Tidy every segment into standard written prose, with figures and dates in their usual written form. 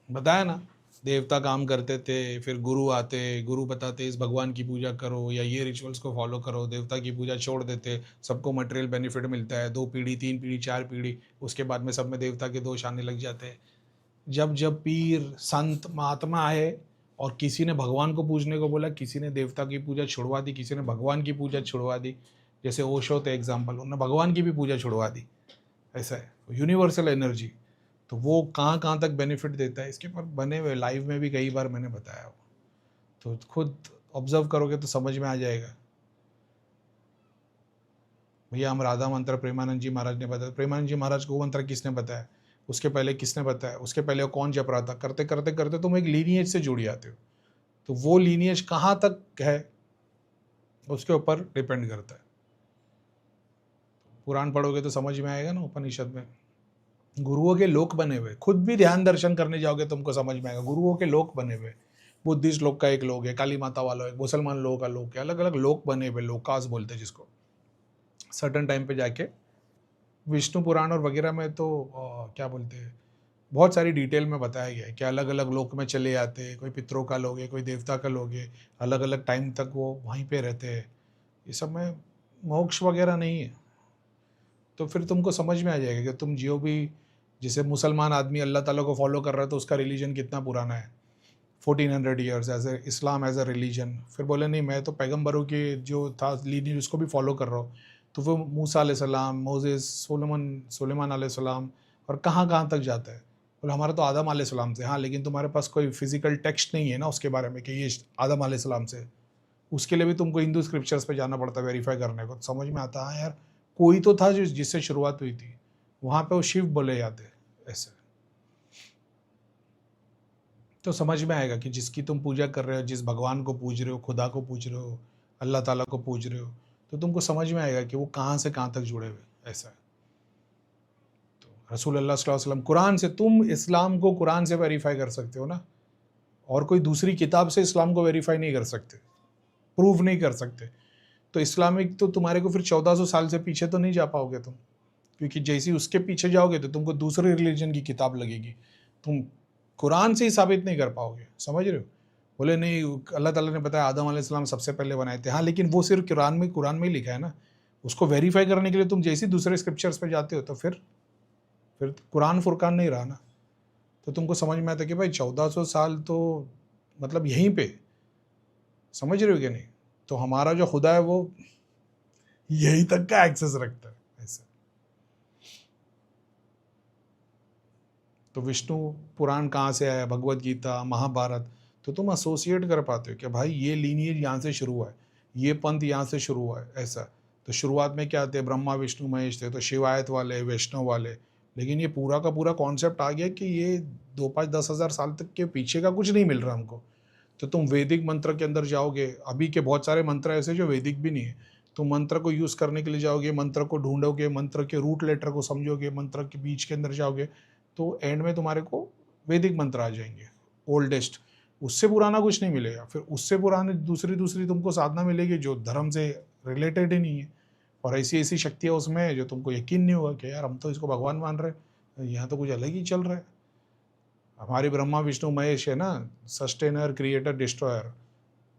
बताया ना, देवता काम करते थे, फिर गुरु आते, गुरु बताते इस भगवान की पूजा करो या ये रिचुअल्स को फॉलो करो, देवता की पूजा छोड़ देते, सबको मटेरियल बेनिफिट मिलता है, 2 पीढ़ी, 3 पीढ़ी, 4 पीढ़ी, उसके बाद में सब में देवता के दोष आने लग जाते हैं। जब जब पीर, संत, महात्मा आए और किसी ने भगवान को पूजने को बोला, किसी ने देवता की पूजा छुड़वा दी, किसी ने भगवान की पूजा छुड़वा दी, जैसे ओशो थे एग्जाम्पल, उन्होंने भगवान की भी पूजा छुड़वा दी। ऐसा है यूनिवर्सल एनर्जी। तो वो कहाँ कहाँ तक बेनिफिट देता है, इसके पर बने हुए लाइव में भी कई बार मैंने बताया हो, तो खुद ऑब्जर्व करोगे तो समझ में आ जाएगा। भैया हम राधा मंत्र प्रेमानंद जी महाराज ने बताया, प्रेमानंद जी महाराज को वो मंत्र किसने बताया, उसके पहले किसने बताया, उसके पहले वो कौन जप रहा था, करते करते करते तुम एक लीनिएज से जुड़ जाते हो। तो वो लीनिएज कहाँ तक है उसके ऊपर डिपेंड करता है। पुराण पढ़ोगे तो समझ में आएगा ना, उपनिषद में गुरुओं के लोक बने हुए, खुद भी ध्यान दर्शन करने जाओगे तुमको समझ में आएगा, गुरुओं के लोक बने हुए। बुद्धिस्ट लोग का एक लोक है, काली माता वाला एक, मुसलमान लोगों का लोक है, अलग अलग लोक बने हुए, लोकास बोलते हैं जिसको। सर्टन टाइम पे जाके विष्णु पुराण और वगैरह में तो क्या बोलते हैं, बहुत सारी डिटेल में बताया गया है कि अलग अलग लोक में चले जाते हैं, कोई पितरों का लोग है, कोई देवता का लोग है, अलग अलग टाइम तक वो वहीं पे रहते हैं। ये सब में मोक्ष वगैरह नहीं है। तो फिर तुमको समझ में आ जाएगा कि तुम जियो भी, जैसे मुसलमान आदमी अल्लाह ताला को फॉलो कर रहा है तो उसका रिलीजन कितना पुराना है, 1400 years as a Islam as a religion. फिर बोले नहीं मैं तो पैगम्बरों के जो था लीनियज उसको भी फॉलो कर रहा हूँ, तो वो मूसा अलैहिस्सलाम, मोजेस, सुलेमान अलैहिस्सलाम, और कहाँ कहाँ तक जाता है। बोले हमारा तो आदम अलैहिस्सलाम से। हाँ लेकिन तुम्हारे पास कोई फिजिकल टेक्स्ट नहीं है ना उसके बारे में कि ये आदम अलैहिस्सलाम से, उसके लिए भी तुमको हिंदू स्क्रिप्चर्स पे जाना पड़ता है वेरीफाई करने को, तो समझ में आता है यार कोई तो था जिससे शुरुआत हुई थी, वहाँ पे वो शिव बोले जाते ऐसे। तो समझ में आएगा कि जिसकी तुम पूजा कर रहे हो, जिस भगवान को पूज रहे हो, खुदा को पूज रहे हो, अल्लाह ताला को पूज रहे हो, तो तुमको समझ में आएगा कि वो कहाँ से कहाँ तक जुड़े हुए ऐसा है। तो रसूल अल्लाह सल्लल्लाहु अलैहि वसल्लम, कुरान से तुम इस्लाम को कुरान से वेरीफाई कर सकते हो ना, और कोई दूसरी किताब से इस्लाम को वेरीफाई नहीं कर सकते, प्रूव नहीं कर सकते। तो इस्लामिक तो तुम्हारे को फिर 1400 साल से पीछे तो नहीं जा पाओगे तुम, क्योंकि जैसे ही उसके पीछे जाओगे तो तुमको दूसरे रिलीजन की किताब लगेगी, तुम कुरान से ही साबित नहीं कर पाओगे। समझ रहे हो। बोले नहीं अल्लाह ताला ने बताया आदम अलैहिस्सलाम सबसे पहले बनाए थे, हाँ लेकिन वो सिर्फ कुरान में ही लिखा है ना, उसको वेरीफाई करने के लिए तुम जैसे ही दूसरे स्क्रिप्चर्स पे जाते हो तो फिर कुरान फुरकान नहीं रहा ना। तो तुमको समझ में आता है कि भाई 1400 साल तो मतलब यहीं पे, समझ रहे हो कि नहीं। तो हमारा जो खुदा है वो यहीं तक का एक्सेस रखता है ऐसा। तो विष्णु पुराण कहाँ से आया, भगवत गीता, महाभारत, तो तुम एसोसिएट कर पाते हो कि भाई ये लीनियज यहाँ से शुरू हुआ है, ये पंथ यहाँ से शुरू हुआ है ऐसा। तो शुरुआत में क्या थे, ब्रह्मा विष्णु महेश थे, तो शिवायत वाले, वैष्णव वाले, लेकिन ये पूरा का पूरा कॉन्सेप्ट आ गया कि ये 2, 5, 10 हज़ार साल तक के पीछे का कुछ नहीं मिल रहा हमको। तो तुम वैदिक मंत्र के अंदर जाओगे, अभी के बहुत सारे मंत्र ऐसे जो वैदिक भी नहीं है, तुम मंत्र को यूज़ करने के लिए जाओगे, मंत्र को ढूंढोगे, मंत्र के रूट लेटर को समझोगे, मंत्र के बीच के अंदर जाओगे, तो एंड में तुम्हारे को वैदिक मंत्र आ जाएंगे ओल्डेस्ट। उससे पुराना कुछ नहीं मिलेगा, फिर उससे पुराने दूसरी दूसरी तुमको साधना मिलेगी जो धर्म से रिलेटेड ही नहीं है, और ऐसी ऐसी शक्तियाँ उसमें है जो तुमको यकीन नहीं होगा कि यार हम तो इसको भगवान मान रहे हैं, यहाँ तो कुछ अलग ही चल रहा है। हमारी ब्रह्मा विष्णु महेश है ना, सस्टेनर, क्रिएटर, डिस्ट्रॉयर,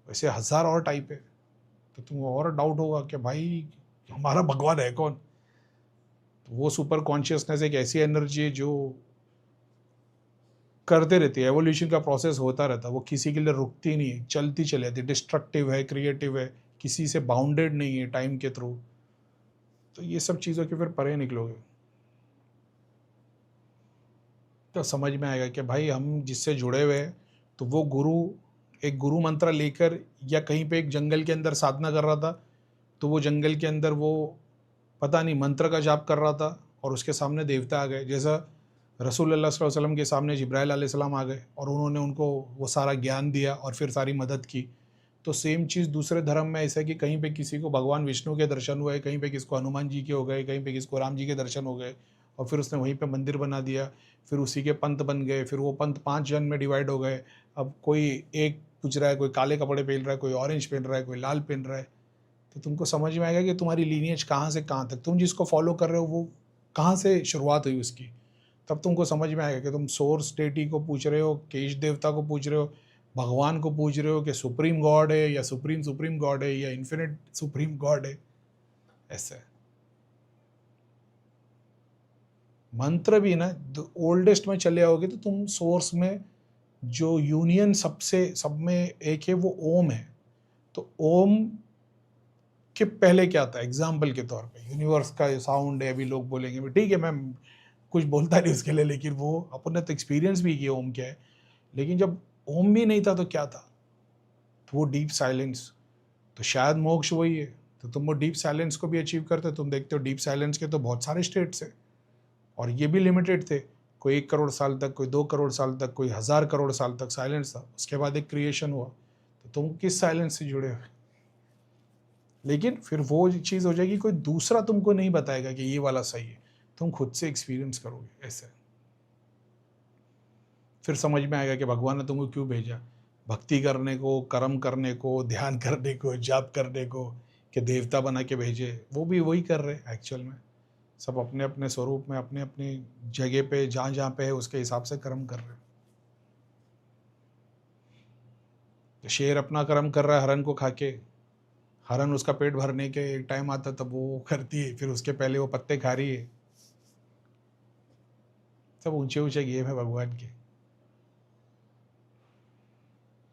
वैसे हज़ार और टाइप है। तो तुम और डाउट होगा कि भाई हमारा भगवान है कौन। तो वो सुपर कॉन्शियसनेस एक ऐसी एनर्जी है जो करते रहती है, एवोल्यूशन का प्रोसेस होता रहता है, वो किसी के लिए रुकती नहीं है, चलती चली जाती है, डिस्ट्रक्टिव है, क्रिएटिव है, किसी से बाउंडेड नहीं है टाइम के थ्रू। तो ये सब चीज़ों के फिर परे निकलोगे तो समझ में आएगा कि भाई हम जिससे जुड़े हुए हैं, तो वो गुरु एक गुरु मंत्र लेकर या कहीं पे एक जंगल के अंदर साधना कर रहा था, तो वो जंगल के अंदर वो पता नहीं मंत्र का जाप कर रहा था और उसके सामने देवता आ गए, जैसा रसूल अल्लाह सल्लल्लाहु अलैहि वसल्लम के सामने जिब्राइल अलैहिस्सलाम आ गए और उन्होंने उनको वो सारा ज्ञान दिया और फिर सारी मदद की। तो सेम चीज़ दूसरे धर्म में ऐसा है कि कहीं पे किसी को भगवान विष्णु के दर्शन हुए, कहीं पे किसी को हनुमान जी के हो गए, कहीं पे किसी को राम जी के दर्शन हो गए, और फिर उसने वहीं पे मंदिर बना दिया, फिर उसी के पंथ बन गए, फिर वो पंथ 5 जन में डिवाइड हो गए। अब कोई एक पूछ रहा है, कोई काले कपड़े पहन रहा है, कोई ऑरेंज पहन रहा है, कोई लाल पहन रहा है। तो तुमको समझ में आएगा कि तुम्हारी लीनियज कहाँ से कहाँ तक, तुम जिसको फॉलो कर रहे हो वो कहाँ से शुरुआत हुई उसकी। तब तुमको समझ में आएगा कि तुम सोर्स डेटी को पूछ रहे हो, केश देवता को पूछ रहे हो, भगवान को पूछ रहे हो कि सुप्रीम गॉड है या सुप्रीम सुप्रीम गॉड है या इन्फिनिट सुप्रीम गॉड है। ऐसे मंत्र भी ना ओल्डेस्ट में चले आओगे तो तुम सोर्स में जो यूनियन सबसे सब में एक है वो ओम है। तो ओम के पहले क्या था, एग्जाम्पल के तौर पे यूनिवर्स का साउंड है, अभी लोग बोलेंगे ठीक है मैं कुछ बोलता नहीं उसके लिए, लेकिन वो अपने तो एक्सपीरियंस भी किया ओम क्या है। लेकिन जब ओम भी नहीं था तो क्या था, तो वो डीप साइलेंस। तो शायद मोक्ष वही है। तो तुम वो डीप साइलेंस को भी अचीव करते, तुम देखते हो डीप साइलेंस के तो बहुत सारे स्टेट्स है और ये भी लिमिटेड थे। कोई 1 करोड़ साल तक, कोई 2 करोड़ साल तक, कोई 1000 करोड़ साल तक साइलेंस था, उसके बाद एक क्रिएशन हुआ। तो तुम किस साइलेंस से जुड़े हुए? लेकिन फिर वो चीज़ हो जाएगी, कोई दूसरा तुमको नहीं बताएगा कि ये वाला सही है, तुम खुद से एक्सपीरियंस करोगे ऐसे। फिर समझ में आएगा कि भगवान ने तुमको क्यों भेजा, भक्ति करने को, कर्म करने को, ध्यान करने को, जाप करने को, कि देवता बना के भेजे। वो भी वही कर रहे हैं एक्चुअल में, सब अपने अपने स्वरूप में, अपने अपनी जगह पे जहाँ जहाँ पे है उसके हिसाब से कर्म कर रहे हैं। तो शेर अपना कर्म कर रहा है हरण को खा के, हरण उसका पेट भरने के टाइम आता तब वो करती है, फिर उसके पहले वो पत्ते खा रही है। सब ऊंचे ऊंचे गेम है भगवान के।